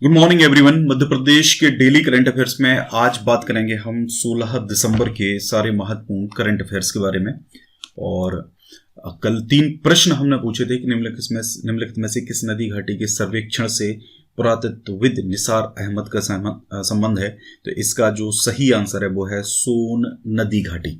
Good morning everyone. Madhya Pradesh के daily current affairs में आज बात करेंगे हम 16 दिसंबर के सारे महत्वपूर्ण करंट अफेयर्स के बारे में। और कल 3 प्रश्न हमने पूछे थे कि निम्नलिखित में से किस नदी घाटी के सर्वेक्षण से पुरातत्वविद निसार अहमद का संबंध है। तो इसका जो सही आंसर है वो है सोन नदी घाटी।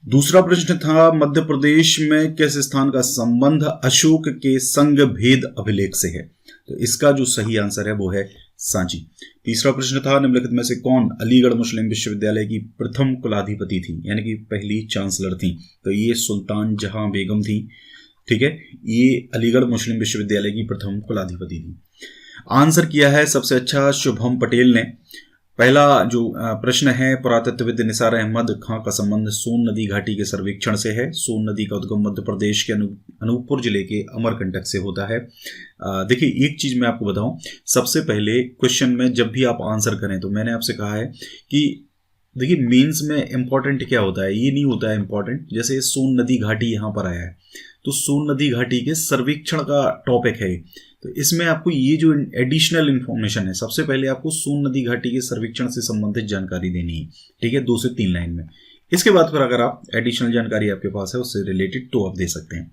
दूसरा प्रश्न था मध्य प्रदेश में किस स्थान का संबंध अशोक के संग भेद अभिलेख से है। तो इसका जो सही आंसर है वो है सांची। तीसरा प्रश्न था निम्नलिखित में से कौन अलीगढ़ मुस्लिम विश्वविद्यालय की प्रथम कुलाधिपति थी, यानी कि पहली चांसलर थी। तो ये सुल्तान जहां बेगम थी। ठीक है, ये अलीगढ़ मुस्लिम विश्वविद्यालय की प्रथम कुलाधिपति थी। आंसर किया है सबसे अच्छा शुभम पटेल ने। पहला जो प्रश्न है पुरातत्वविद निसार अहमद खां का संबंध सोन नदी घाटी के सर्वेक्षण से है। सोन नदी का उद्गम मध्य प्रदेश के अनूपपुर जिले के अमरकंटक से होता है। देखिए एक चीज मैं आपको बताऊं, सबसे पहले क्वेश्चन में जब भी आप आंसर करें तो मैंने आपसे कहा है कि देखिए मेंस में इंपॉर्टेंट क्या होता है, ये नहीं होता है इंपॉर्टेंट। जैसे सोन नदी घाटी यहाँ पर आया है तो सोन नदी घाटी के सर्वेक्षण का टॉपिक है। तो इसमें आपको ये जो एडिशनल इंफॉर्मेशन है, सबसे पहले आपको सोन नदी घाटी के सर्वेक्षण से संबंधित जानकारी देनी है। ठीक है, 2 से 3 लाइन में। इसके बाद फिर अगर आप एडिशनल जानकारी आपके पास है उससे रिलेटेड तो आप दे सकते हैं।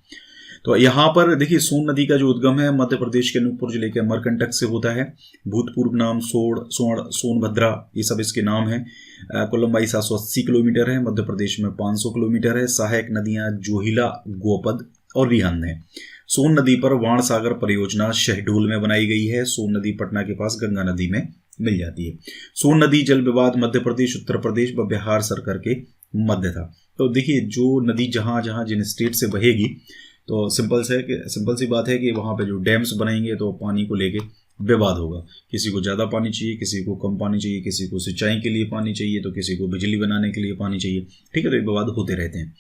तो यहाँ पर देखिए सोन नदी का जो उद्गम है मध्य प्रदेश के अनूपपुर जिले के अमरकंटक से होता है। भूतपूर्व नाम सोनभद्रा, ये सब इसके नाम है। कुल लंबाई 780 किलोमीटर है। मध्य प्रदेश में 500 किलोमीटर है। सहायक नदियां जोहिला, गोपद और रिहंद है। सोन नदी पर वाण सागर परियोजना शहडोल में बनाई गई है। सोन नदी पटना के पास गंगा नदी में मिल जाती है। सोन नदी जल विवाद मध्य प्रदेश, उत्तर प्रदेश व बिहार सरकार के मध्य था। तो देखिए जो नदी जहां जहां जिन स्टेट से बहेगी तो सिंपल सी बात है कि वहां पे जो डैम्स बनाएंगे तो पानी को लेके विवाद होगा। किसी को ज़्यादा पानी चाहिए, किसी को कम पानी चाहिए, किसी को सिंचाई के लिए पानी चाहिए तो किसी को बिजली बनाने के लिए पानी चाहिए। ठीक है, तो ये विवाद होते रहते हैं।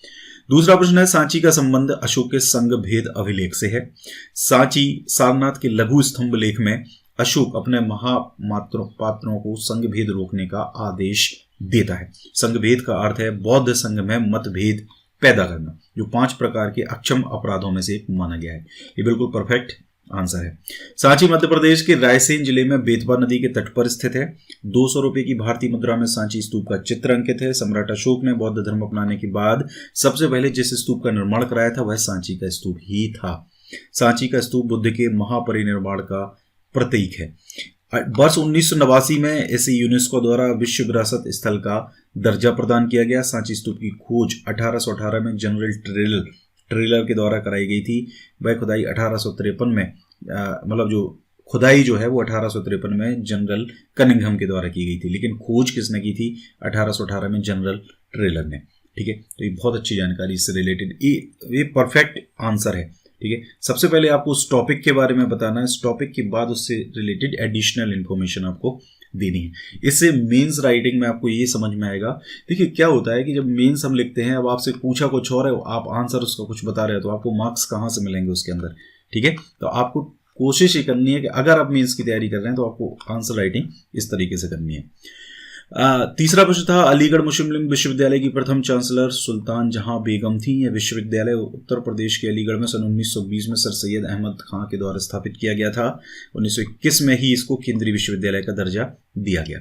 दूसरा प्रश्न है सांची का संबंध अशोक के संग भेद अभिलेख से है। सांची सारनाथ के लघु स्तंभ लेख में अशोक अपने महापात्रों को संग भेद रोकने का आदेश देता है। संग भेद का अर्थ है बौद्ध संघ में मतभेद पैदा करना, जो 5 प्रकार के अक्षम अपराधों में से एक माना गया है। ये बिल्कुल परफेक्ट आंसर है। सांची मध्य प्रदेश के रायसेन जिले में बेतवा नदी के तट पर स्थित है। 200 रुपए की भारतीय मुद्रा में सांची स्तूप का चित्र अंकित है। सम्राट अशोक ने बौद्ध धर्म अपनाने के बाद सबसे पहले जिस स्तूप का निर्माण कराया था वह सांची का स्तूप ही था। सांची का स्तूप बुद्ध के महापरिनिर्वाण का प्रतीक है। वर्ष 1989 में इसे यूनेस्को द्वारा विश्व विरासत स्थल का दर्जा प्रदान किया गया। सांची स्तूप की खोज 1818 में जनरल ट्रेलर के द्वारा कराई गई थी। वह खुदाई 1853 में मतलब जो खुदाई जो है वो 1853 में जनरल कनिंघम के द्वारा की गई थी, लेकिन खोज किसने की थी? 1818 में जनरल ट्रेलर ने। ठीक है, तो ये बहुत अच्छी जानकारी इससे रिलेटेड, ये परफेक्ट आंसर है। ठीक है, सबसे पहले आपको उस टॉपिक के बारे में बताना है, इस टॉपिक के बाद उससे रिलेटेड एडिशनल इन्फॉर्मेशन आपको देनी है। इससे मेंस राइटिंग में आपको ये समझ में आएगा। देखिए क्या होता है कि जब मेंस हम लिखते हैं, अब आपसे पूछा कुछ और है, आप आंसर उसका कुछ बता रहे हो, तो आपको मार्क्स कहाँ से मिलेंगे उसके अंदर। ठीक है, तो आपको कोशिश ये करनी है कि अगर आप मेंस की तैयारी कर रहे हैं तो आपको आंसर राइटिंग इस तरीके से करनी है। तीसरा प्रश्न था अलीगढ़ मुस्लिम विश्वविद्यालय की प्रथम चांसलर सुल्तान जहां बेगम थी। यह विश्वविद्यालय उत्तर प्रदेश के अलीगढ़ में सन 1920 में सर सैयद अहमद खां के द्वारा स्थापित किया गया था। 1921 में ही इसको केंद्रीय विश्वविद्यालय का दर्जा दिया गया।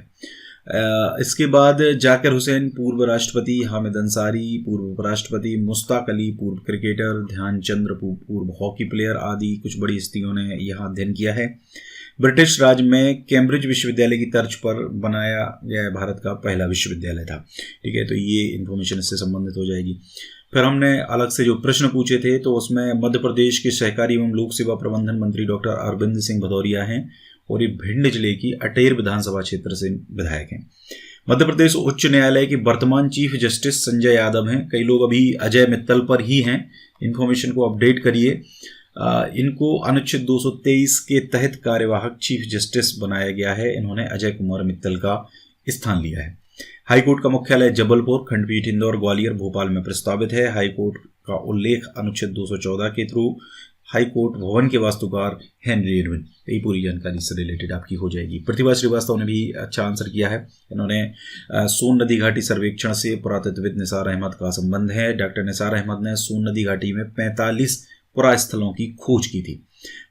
इसके बाद जाकिर हुसैन पूर्व राष्ट्रपति, हामिद अंसारी पूर्व उपराष्ट्रपति, मुश्ताक अली पूर्व क्रिकेटर, ध्यानचंद्र पूर्व हॉकी प्लेयर आदि कुछ बड़ी हस्तियों ने यहाँ अध्ययन किया है। ब्रिटिश राज में कैम्ब्रिज विश्वविद्यालय की तर्ज पर बनाया गया भारत का पहला विश्वविद्यालय था। ठीक है, तो ये इन्फॉर्मेशन इससे संबंधित हो जाएगी। फिर हमने अलग से जो प्रश्न पूछे थे तो उसमें मध्य प्रदेश के सहकारी एवं लोक सेवा प्रबंधन मंत्री डॉक्टर अरविंद सिंह भदौरिया हैं और ये भिंड जिले की अटेर विधानसभा क्षेत्र से विधायक हैं। मध्य प्रदेश उच्च न्यायालय के वर्तमान चीफ जस्टिस संजय यादव हैं। कई लोग अभी अजय मित्तल पर ही हैं, इन्फॉर्मेशन को अपडेट करिए। इनको अनुच्छेद 223 के तहत कार्यवाहक चीफ जस्टिस बनाया गया है। इन्होंने अजय कुमार मित्तल का स्थान लिया है। हाईकोर्ट का मुख्यालय जबलपुर, खंडपीठ इंदौर, ग्वालियर, भोपाल में प्रस्तावित है। हाईकोर्ट का उल्लेख अनुच्छेद 214 के थ्रू हाईकोर्ट भवन के वास्तुकार हेनरी इरविन। ये पूरी जानकारी से रिलेटेड आपकी हो जाएगी। प्रतिभा श्रीवास्तव ने भी अच्छा आंसर किया है। इन्होंने सोन नदी घाटी सर्वेक्षण से पुरातत्वविद निसार अहमद का संबंध है। डॉक्टर निसार अहमद ने सोन नदी घाटी में 45 पुरास्थलों की खोज की थी।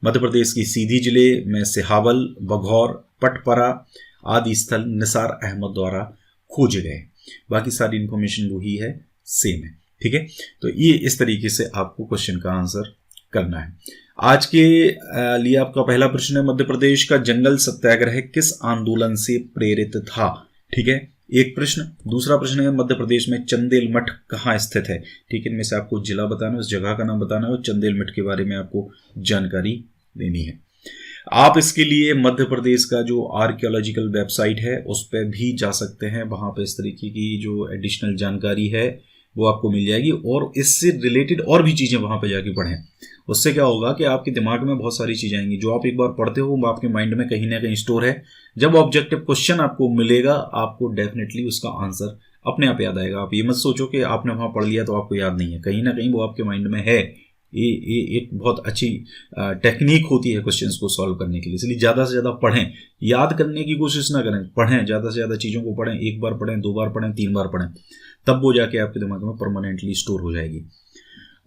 मध्य प्रदेश की सीधी जिले में सिहावल, बघौर, पटपरा आदि स्थल निसार अहमद द्वारा खोजे गए। बाकी सारी इंफॉर्मेशन वही है, सेम है। ठीक है, तो ये इस तरीके से आपको क्वेश्चन का आंसर करना है। आज के लिए आपका पहला प्रश्न है, मध्य प्रदेश का जंगल सत्याग्रह किस आंदोलन से प्रेरित था? ठीक है, एक प्रश्न। दूसरा प्रश्न है, मध्य प्रदेश में चंदेल मठ कहाँ स्थित है? ठीक है, इनमें से आपको जिला बताना है, उस जगह का नाम बताना है और चंदेल मठ के बारे में आपको जानकारी देनी है। आप इसके लिए मध्य प्रदेश का जो आर्कियोलॉजिकल वेबसाइट है उस पर भी जा सकते हैं। वहाँ पे इस तरीके की जो एडिशनल जानकारी है वो आपको मिल जाएगी और इससे रिलेटेड और भी चीज़ें वहाँ पे जाके पढ़ें। उससे क्या होगा कि आपके दिमाग में बहुत सारी चीज़ें आएंगी, जो आप एक बार पढ़ते हो वो आपके माइंड में कहीं ना कहीं स्टोर है। जब ऑब्जेक्टिव क्वेश्चन आपको मिलेगा आपको डेफिनेटली उसका आंसर अपने आप याद आएगा। आप ये मत सोचो कि आपने वहाँ पढ़ लिया तो आपको याद नहीं है, कहीं ना कहीं वो आपके माइंड में है। ये एक बहुत अच्छी टेक्निक होती है क्वेश्चंस को सॉल्व करने के लिए। इसलिए ज़्यादा से ज़्यादा पढ़ें, याद करने की कोशिश ना करें, पढ़ें, ज़्यादा से ज़्यादा चीज़ों को पढ़ें। एक बार पढ़ें, 2 बार पढ़ें, 3 बार पढ़ें, तब वो जाके आपके दिमाग में परमानेंटली स्टोर हो जाएगी।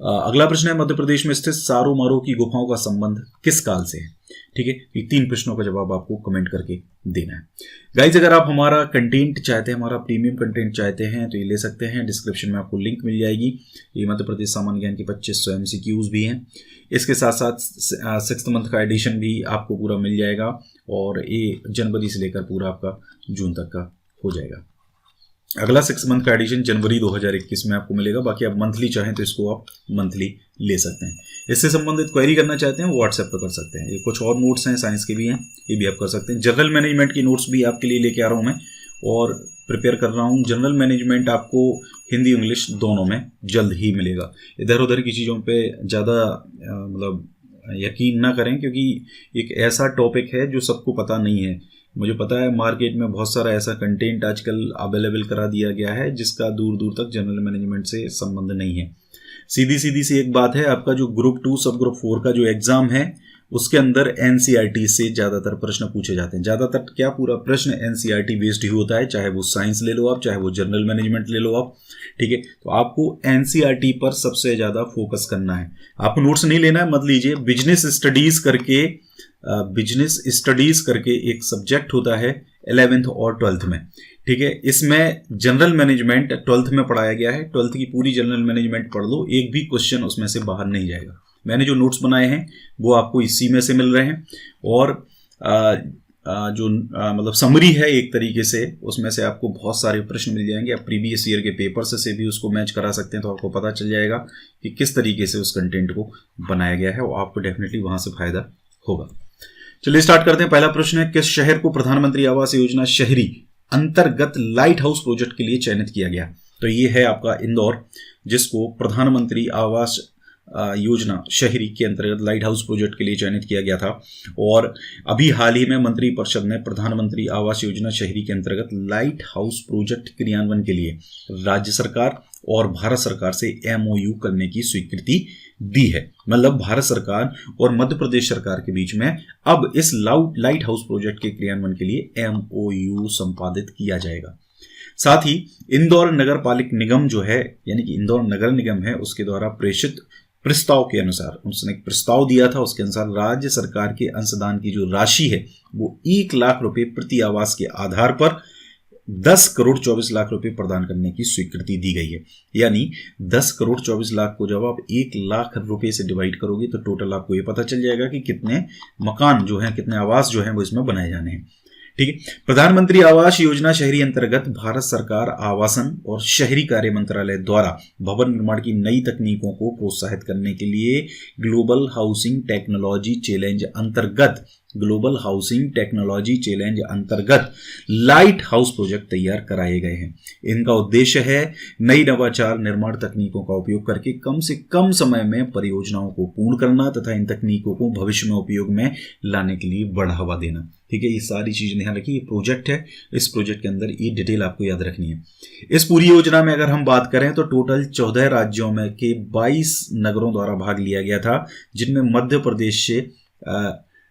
अगला प्रश्न है, मध्य प्रदेश में स्थित सारो मारो की गुफाओं का संबंध किस काल से है? ठीक है, ये 3 प्रश्नों का जवाब आपको कमेंट करके देना है। गाइज, अगर आप हमारा कंटेंट चाहते हैं, हमारा प्रीमियम कंटेंट चाहते हैं तो ये ले सकते हैं। डिस्क्रिप्शन में आपको लिंक मिल जाएगी। ये मध्य प्रदेश सामान्य ज्ञान के 25 MCQs भी हैं। इसके साथ साथ 6th मंथ का एडिशन भी आपको पूरा मिल जाएगा और ये जनवरी से लेकर पूरा आपका जून तक का हो जाएगा। अगला 6 मंथ का एडिशन जनवरी 2021 में आपको मिलेगा। बाकी आप मंथली चाहें तो इसको आप मंथली ले सकते हैं। इससे संबंधित क्वेरी करना चाहते हैं व्हाट्सएप पर कर सकते हैं। ये कुछ और नोट्स हैं, साइंस के भी हैं, ये भी आप कर सकते हैं। जनरल मैनेजमेंट की नोट्स भी आपके लिए लेके आ रहा हूँ मैं और प्रिपेयर कर रहा हूँ। जनरल मैनेजमेंट आपको हिंदी इंग्लिश दोनों में जल्द ही मिलेगा। इधर उधर की चीज़ों पर ज़्यादा मतलब यकीन ना करें, क्योंकि एक ऐसा टॉपिक है जो सबको पता नहीं है। मुझे पता है मार्केट में बहुत सारा ऐसा कंटेंट आजकल अवेलेबल करा दिया गया है जिसका दूर दूर तक जनरल मैनेजमेंट से संबंध नहीं है। सीधी सी एक बात है, आपका जो ग्रुप 2 सब ग्रुप 4 का जो एग्जाम है उसके अंदर NCERT से ज़्यादातर प्रश्न पूछे जाते हैं। ज़्यादातर क्या, पूरा प्रश्न NCERT बेस्ड ही होता है, चाहे वो साइंस ले लो आप, चाहे वो जनरल मैनेजमेंट ले लो आप। ठीक है, तो आपको NCERT पर सबसे ज़्यादा फोकस करना है। आपको नोट्स नहीं लेना है, मत लीजिए। बिजनेस स्टडीज करके एक सब्जेक्ट होता है 11th और 12th में। ठीक है, इसमें जनरल मैनेजमेंट 12th में पढ़ाया गया है। 12th की पूरी जनरल मैनेजमेंट पढ़ लो, एक भी क्वेश्चन उसमें से बाहर नहीं जाएगा। मैंने जो नोट्स बनाए हैं वो आपको इसी में से मिल रहे हैं और जो मतलब समरी है एक तरीके से, उसमें से आपको बहुत सारे प्रश्न मिल जाएंगे। आप प्रीवियस ईयर के पेपर से भी उसको मैच करा सकते हैं, तो आपको पता चल जाएगा कि किस तरीके से उस कंटेंट को बनाया गया है और आपको डेफिनेटली वहां से फायदा होगा। चलिए स्टार्ट करते हैं। पहला प्रश्न है, किस शहर को प्रधानमंत्री आवास योजना शहरी अंतर्गत लाइट हाउस प्रोजेक्ट के लिए चयनित किया गया? तो ये है आपका इंदौर, जिसको प्रधानमंत्री आवास योजना शहरी के अंतर्गत लाइट हाउस प्रोजेक्ट के लिए चयनित किया गया था। और अभी हाल ही में मंत्रिपरिषद ने प्रधानमंत्री आवास योजना शहरी के अंतर्गत लाइट हाउस प्रोजेक्ट क्रियान्वयन के लिए राज्य सरकार और भारत सरकार से MOU करने की स्वीकृति दी है। मतलब भारत सरकार और मध्य प्रदेश सरकार के बीच में अब इस लाइट हाउस प्रोजेक्ट के क्रियान्वयन के लिए MOU संपादित किया जाएगा। साथ ही इंदौर नगर पालिक निगम जो है, यानी कि इंदौर नगर निगम है, उसके द्वारा प्रेषित प्रस्ताव के अनुसार, उसने एक प्रस्ताव दिया था, उसके अनुसार राज्य सरकार के अंशदान की जो राशि है वो 1 लाख रुपए प्रति आवास के आधार पर 10 करोड़ 24 लाख रुपए प्रदान करने की स्वीकृति दी गई है। यानी 10 करोड़ 24 लाख को जब आप 1 लाख रुपए से डिवाइड करोगे तो टोटल आपको ये पता चल जाएगा कि कितने मकान जो हैं, कितने आवास जो हैं वो इसमें बनाए जाने हैं। ठीक है, प्रधानमंत्री आवास योजना शहरी अंतर्गत भारत सरकार आवासन और शहरी कार्य मंत्रालय द्वारा भवन निर्माण की नई तकनीकों को प्रोत्साहित करने के लिए ग्लोबल हाउसिंग टेक्नोलॉजी चैलेंज अंतर्गत लाइट हाउस प्रोजेक्ट तैयार कराए गए हैं। इनका उद्देश्य है नई नवाचार निर्माण तकनीकों का उपयोग करके कम से कम समय में परियोजनाओं को पूर्ण करना तथा इन तकनीकों को भविष्य में उपयोग में लाने के लिए बढ़ावा देना। ठीक है, ये सारी चीजें ध्यान रखिए। ये प्रोजेक्ट है, इस प्रोजेक्ट के अंदर ये डिटेल आपको याद रखनी है। इस पूरी योजना में अगर हम बात करें तो टोटल 14 राज्यों में के 22 नगरों द्वारा भाग लिया गया था, जिनमें मध्य प्रदेश से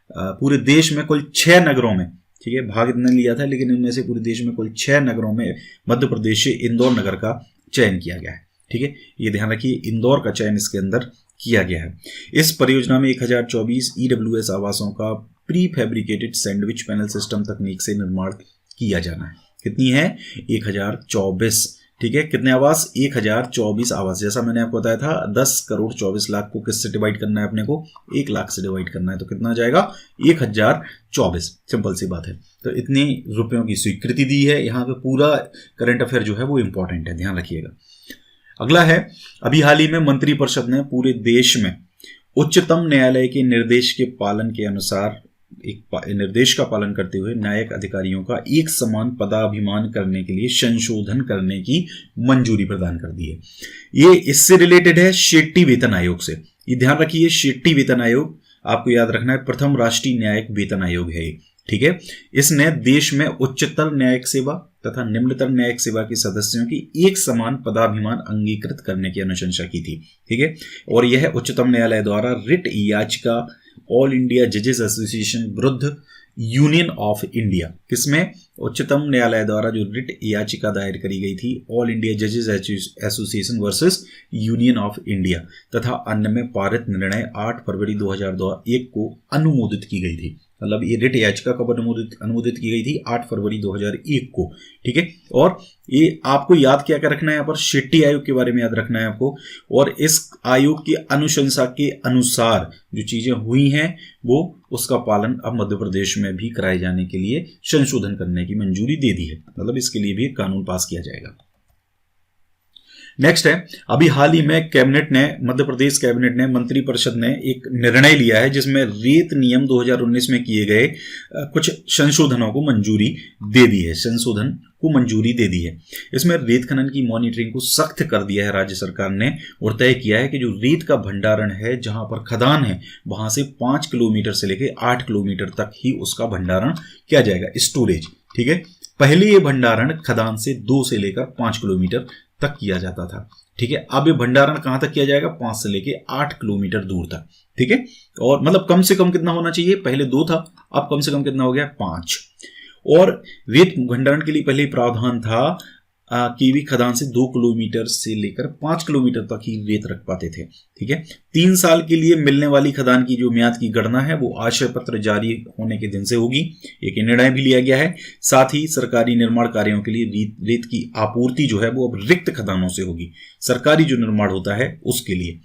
पूरे देश में कुल 6 नगरों में, ठीक है, भाग इतना लिया था, लेकिन इनमें से पूरे देश में कुल 6 नगरों में मध्य प्रदेश से इंदौर नगर का चयन किया गया है। ठीक है, ये ध्यान रखिए, इंदौर का चयन इसके अंदर किया गया है। इस परियोजना में 1024 EWS आवासों का pre fabricated sandwich panel system तकनीक से निर्माण किया जाना है। कितनी है? 1024। ठीक है, कितने आवास? 1024 आवास। जैसा मैंने आपको बताया था 10 करोड़ 24 लाख को किससे डिवाइड करना है? अपने को 1 लाख से डिवाइड करना है, तो कितना आ जाएगा? 1024। सिंपल सी बात है। तो इतने रुपयों की स्वीकृति दी है। यहाँ पे पूरा करंट अफेयर जो है वो इंपॉर्टेंट है, ध्यान रखिएगा। अगला है, अभी हाल ही में मंत्रिपरिषद ने पूरे देश में उच्चतम न्यायालय के निर्देश के पालन के अनुसार एक निर्देश का पालन करते हुए न्यायिक अधिकारियों का एक समान पदाभिमान करने के लिए संशोधन करने की मंजूरी प्रदान कर दी है। ये इससे रिलेटेड है शेट्टी वेतन आयोग से। ये ध्यान रखिए, शेट्टी वेतन आयोग आपको याद रखना है, प्रथम राष्ट्रीय न्यायिक वेतन आयोग है। ठीक है, इसने देश में उच्चतर न्यायिक सेवा तथा निम्नतर न्यायिक सेवा के सदस्यों की एक समान पदाभिमान अंगीकृत करने की अनुशंसा की थी। ठीक है, और यह उच्चतम न्यायालय द्वारा रिट याचिका ऑल इंडिया जजेस एसोसिएशन विरुद्ध यूनियन ऑफ इंडिया, किसमें? उच्चतम न्यायालय द्वारा जो रिट याचिका दायर करी गई थी ऑल इंडिया जजेस association versus union of India तथा अन्य में पारित निर्णय 8 फरवरी 2001 को अनुमोदित की गई थी। मतलब ये रिट याचिका कब अनुमोदित की गई थी? 8 फरवरी 2001 को। ठीक है, और ये आपको याद क्या रखना है यहाँ पर? शेट्टी आयोग के बारे में याद रखना है आपको। और इस आयोग की अनुशंसा के अनुसार जो चीजें हुई हैं वो उसका पालन अब मध्य प्रदेश में भी कराए जाने के लिए संशोधन करने की मंजूरी दे दी है। मतलब इसके लिए भी कानून पास किया जाएगा। नेक्स्ट है, अभी हाल ही में कैबिनेट ने, मध्य प्रदेश कैबिनेट ने, मंत्रिपरिषद ने एक निर्णय लिया है जिसमें रेत नियम 2019 में किए गए कुछ संशोधनों को मंजूरी दे दी है। संशोधन को मंजूरी दे दी है। इसमें रेत खनन की मॉनिटरिंग को सख्त कर दिया है राज्य सरकार ने और तय किया है कि जो रेत का भंडारण है, जहां पर खदान है, वहां से 5 किलोमीटर से लेकर 8 किलोमीटर तक ही उसका भंडारण किया जाएगा, स्टोरेज। ठीक है, पहले ये भंडारण खदान से 2 से लेकर 5 किलोमीटर तक किया जाता था। ठीक है, अब ये भंडारण कहां तक किया जाएगा? 5 से लेके 8 किलोमीटर दूर तक। ठीक है, और मतलब कम से कम कितना होना चाहिए? पहले 2 था, अब कम से कम कितना हो गया? 5। और रेत भंडारण के लिए पहले प्रावधान था कि भी खदान से 2 किलोमीटर से लेकर 5 किलोमीटर तक ही रेत रख पाते थे। ठीक है, 3 साल के लिए मिलने वाली खदान की जो म्याद की गणना है वो आशय पत्र जारी होने के दिन से होगी। एक निर्णय भी लिया गया है। साथ ही सरकारी निर्माण कार्यों के लिए रेत की आपूर्ति जो है वो अब रिक्त खदानों से होगी। सरकारी जो निर्माण होता है उसके लिए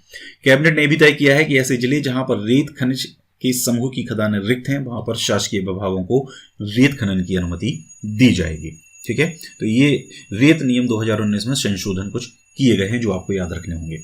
कैबिनेट ने भी तय किया है कि ऐसे जिले जहां पर रेत खनिज के समूह की खदानें रिक्त हैं वहां पर शासकीय विभागों को रेत खनन की अनुमति दी जाएगी। ठीक है, तो ये रेत नियम 2019 में संशोधन कुछ किए गए हैं जो आपको याद रखने होंगे।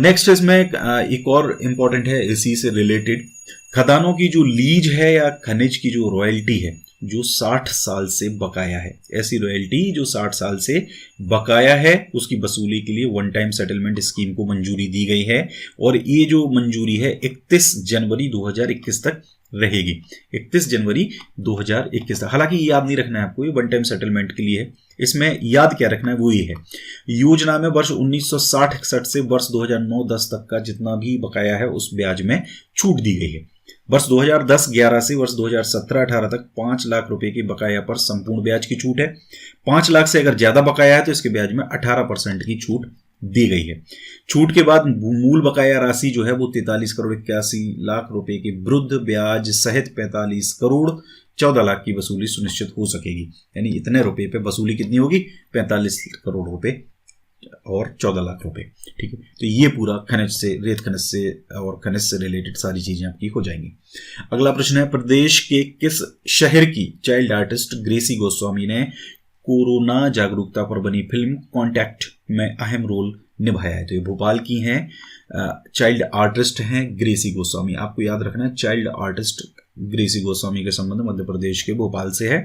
नेक्स्ट इसमें एक और इम्पॉर्टेंट है, इसी से रिलेटेड, खदानों की जो लीज है या खनिज की जो रॉयल्टी है जो 60 साल से बकाया है, ऐसी रॉयल्टी जो 60 साल से बकाया है उसकी वसूली के लिए वन टाइम सेटलमेंट स्कीम को मंजूरी दी गई है। और ये जो मंजूरी है 31 जनवरी 2021 तक रहेगी। 31 जनवरी 2021 तक। हालांकि याद नहीं रखना है आपको, ये वन टाइम सेटलमेंट के लिए है। इसमें याद क्या रखना है वो ये है, योजना में वर्ष 1960-61 से वर्ष 2009-10 तक का जितना भी बकाया है उस ब्याज में छूट दी गई है। वर्ष 2010-11 से वर्ष 2017-18 तक 5 लाख रुपए के बकाया पर संपूर्ण ब्याज की छूट है। 5 लाख से अगर ज्यादा बकाया है तो इसके ब्याज में 18% की छूट दी गई है। छूट के बाद मूल बकाया राशि जो है वो 43 करोड़ 81 लाख रुपए के विरुद्ध ब्याज सहित 45 करोड़ 14 लाख की वसूली सुनिश्चित हो सकेगी। यानी इतने रुपए पे वसूली कितनी होगी? 45 करोड़ रुपए और 14 लाख रुपए। ठीक है, तो ये पूरा खनिज से, रेत खनिज से और खनिज से रिलेटेड सारी चीजें आपकी हो जाएंगी। अगला प्रश्न है, प्रदेश के किस शहर की चाइल्ड आर्टिस्ट ग्रेसी गोस्वामी ने कोरोना जागरूकता पर बनी फिल्म कॉन्टैक्ट में अहम रोल निभाया है? तो ये भोपाल की हैं, चाइल्ड आर्टिस्ट हैं ग्रेसी गोस्वामी। आपको याद रखना है, चाइल्ड आर्टिस्ट ग्रेसी गोस्वामी के संबंध मध्य प्रदेश के भोपाल से है।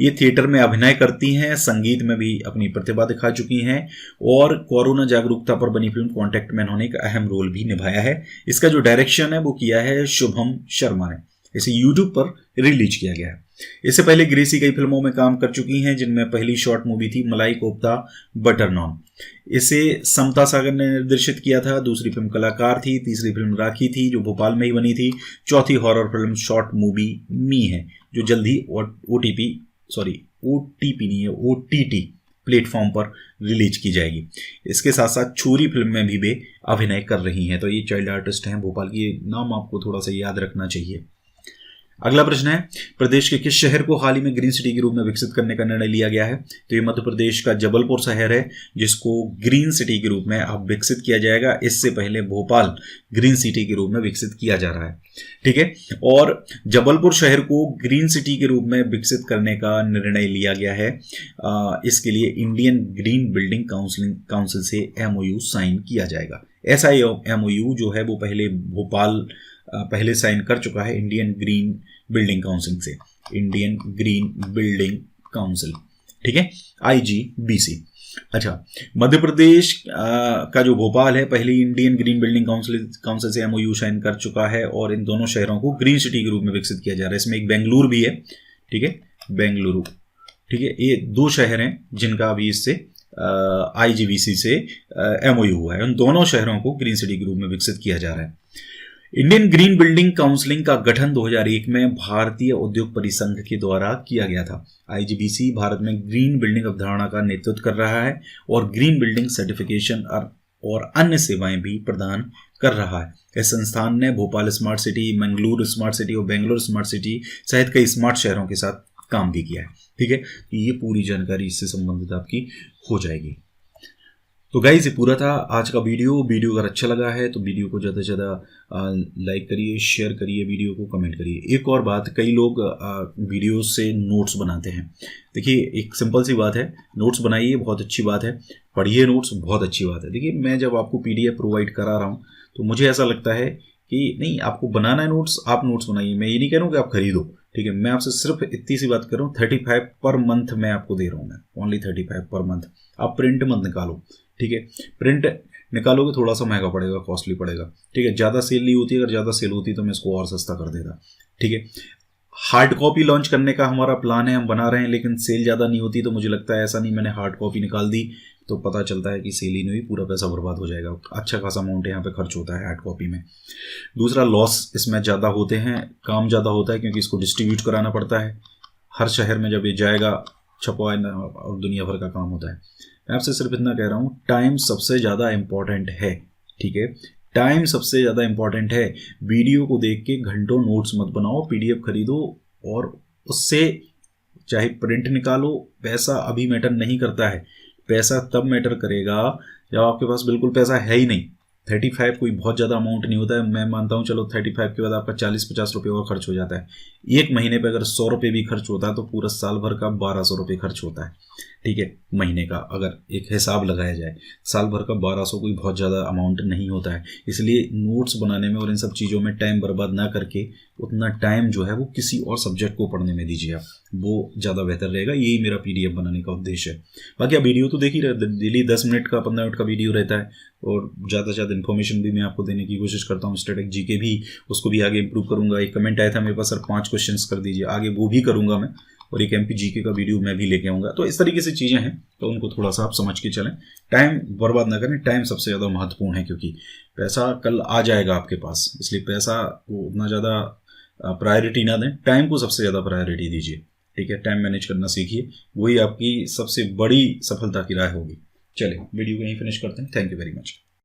ये थिएटर में अभिनय करती हैं, संगीत में भी अपनी प्रतिभा दिखा चुकी हैं और कोरोना जागरूकता पर बनी फिल्म कॉन्टैक्ट में उन्होंने एक अहम रोल भी निभाया है। इसका जो डायरेक्शन है वो किया है शुभम शर्मा ने। इसे यूट्यूब पर रिलीज किया गया है। इससे पहले ग्रेसी कई फिल्मों में काम कर चुकी हैं जिनमें पहली शॉर्ट मूवी थी मलाई कोफ्ता बटर नॉन। इसे समता सागर ने निर्देशित किया था। दूसरी फिल्म कलाकार थी। तीसरी फिल्म राखी थी जो भोपाल में ही बनी थी। चौथी हॉरर फिल्म शॉर्ट मूवी मी है जो जल्द ही ओटीटी प्लेटफॉर्म पर रिलीज की जाएगी। इसके साथ साथ छोरी फिल्म में भी वे अभिनय कर रही हैं। तो ये चाइल्ड आर्टिस्ट हैं भोपाल की, ये नाम आपको थोड़ा सा याद रखना चाहिए। अगला प्रश्न है, प्रदेश के किस शहर को हाल ही में ग्रीन सिटी के रूप में विकसित करने का निर्णय लिया गया है? तो ये मध्य प्रदेश का जबलपुर शहर है जिसको ग्रीन सिटी के रूप में अब विकसित किया जाएगा। इससे पहले भोपाल ग्रीन सिटी के रूप में विकसित किया जा रहा है। ठीक है, और जबलपुर शहर को ग्रीन सिटी के रूप में विकसित करने का निर्णय लिया गया है। इसके लिए इंडियन ग्रीन बिल्डिंग काउंसिल से MOU साइन किया जाएगा। ऐसा MOU जो है वो पहले साइन कर चुका है इंडियन ग्रीन बिल्डिंग काउंसिल से, इंडियन ग्रीन बिल्डिंग काउंसिल। ठीक है, IGBC। अच्छा, मध्य प्रदेश का जो भोपाल है पहले इंडियन ग्रीन बिल्डिंग काउंसिल से MOU साइन कर चुका है और इन दोनों शहरों को ग्रीन सिटी के रूप में विकसित किया जा रहा है। इसमें एक बेंगलुरु भी है। ठीक है, बेंगलुरु। ठीक है, ये 2 शहर हैं जिनका अभी इससे IGBC से MOU हुआ है। उन दोनों शहरों को ग्रीन सिटी के रूप में विकसित किया जा रहा है। इंडियन ग्रीन बिल्डिंग काउंसिलिंग का गठन 2001 में भारतीय उद्योग परिसंघ के द्वारा किया गया था। IGBC भारत में ग्रीन बिल्डिंग अवधारणा का नेतृत्व कर रहा है और ग्रीन बिल्डिंग सर्टिफिकेशन और अन्य सेवाएं भी प्रदान कर रहा है। इस संस्थान ने Bhopal smart city, Mangaluru smart city और बेंगलुरु स्मार्ट सिटी सहित कई स्मार्ट शहरों के साथ काम भी किया है। ठीक है, ये पूरी जानकारी इससे संबंधित आपकी हो जाएगी। तो गाइस, ये पूरा था आज का वीडियो अगर अच्छा लगा है तो वीडियो को ज़्यादा से ज़्यादा लाइक करिए, शेयर करिए, वीडियो को कमेंट करिए। एक और बात, कई लोग वीडियो से नोट्स बनाते हैं। देखिए, एक सिंपल सी बात है, नोट्स बनाइए, बहुत अच्छी बात है, पढ़िए नोट्स, बहुत अच्छी बात है। देखिए, मैं जब आपको PDF प्रोवाइड करा रहा हूँ तो मुझे ऐसा लगता है कि नहीं, आपको बनाना है नोट्स, आप नोट्स बनाइए। मैं ये नहीं कह रहा हूँ कि आप खरीदो। ठीक है, मैं आपसे सिर्फ इतनी सी बात कर रहा हूँ, 35 पर मंथ मैं आपको दे रहा हूँ, मैं ओनली 35 पर मंथ। आप प्रिंट मत निकालो। ठीक है, प्रिंट निकालोगे थोड़ा सा महंगा पड़ेगा, कॉस्टली पड़ेगा। ठीक है, ज़्यादा सेल नहीं होती, अगर ज़्यादा सेल होती तो मैं इसको और सस्ता कर देता। ठीक है, हार्ड कॉपी लॉन्च करने का हमारा प्लान है, हम बना रहे हैं, लेकिन सेल ज़्यादा नहीं होती तो मुझे लगता है ऐसा नहीं, मैंने हार्ड कॉपी निकाल दी तो पता चलता है कि सेल ही नहीं हुई, पूरा पैसा बर्बाद हो जाएगा। अच्छा खासा अमाउंट यहाँ पे खर्च होता है हार्ड कॉपी में। दूसरा, लॉस इसमें ज़्यादा होते हैं, काम ज़्यादा होता है क्योंकि इसको डिस्ट्रीब्यूट कराना पड़ता है हर शहर में। जब ये जाएगा छपवाना और दुनिया भर का काम होता है। मैं आपसे सिर्फ इतना कह रहा हूँ, टाइम सबसे ज़्यादा इम्पॉर्टेंट है। ठीक है, टाइम सबसे ज़्यादा इम्पॉर्टेंट है। वीडियो को देख के घंटों नोट्स मत बनाओ, PDF खरीदो और उससे चाहे प्रिंट निकालो। पैसा अभी मैटर नहीं करता है, पैसा तब मैटर करेगा जब आपके पास बिल्कुल पैसा है ही नहीं। 35 कोई बहुत ज़्यादा अमाउंट नहीं होता है, मैं मानता हूँ। चलो 35 के बाद आपका 40-50 रुपये और खर्च हो जाता है। एक महीने पे अगर 100 रुपये भी खर्च होता है तो पूरा साल भर का 1200 रुपये खर्च होता है। ठीक है, महीने का अगर एक हिसाब लगाया जाए, साल भर का 1200 कोई बहुत ज़्यादा अमाउंट नहीं होता है। इसलिए नोट्स बनाने में और इन सब चीज़ों में टाइम बर्बाद ना करके उतना टाइम जो है वो किसी और सब्जेक्ट को पढ़ने में दीजिए आप, वो ज़्यादा बेहतर रहेगा। यही मेरा PDF बनाने का उद्देश्य है। बाकी आप वीडियो तो देख ही रहे, डेली 10 मिनट का 15 मिनट का वीडियो रहता है और ज़्यादा से ज़्यादा इन्फॉर्मेशन भी मैं आपको देने की कोशिश करता हूँ। स्टैटिक GK भी, उसको भी आगे इंप्रूव करूँगा। एक कमेंट आया था मेरे पास, सर 5 क्वेश्चंस कर दीजिए, आगे वो भी करूँगा मैं। और एक MP GK का वीडियो मैं भी लेके आऊँगा। तो इस तरीके से चीज़ें हैं, तो उनको थोड़ा सा आप समझ के चलें, टाइम बर्बाद ना करें। टाइम सबसे ज़्यादा महत्वपूर्ण है क्योंकि पैसा कल आ जाएगा आपके पास, इसलिए पैसा को उतना ज़्यादा प्रायोरिटी ना दें, टाइम को सबसे ज़्यादा प्रायोरिटी दीजिए। ठीक है, टाइम मैनेज करना सीखिए, वही आपकी सबसे बड़ी सफलता की राह होगी। चलिए, वीडियो को यहीं फिनिश करते हैं। Thank you very much.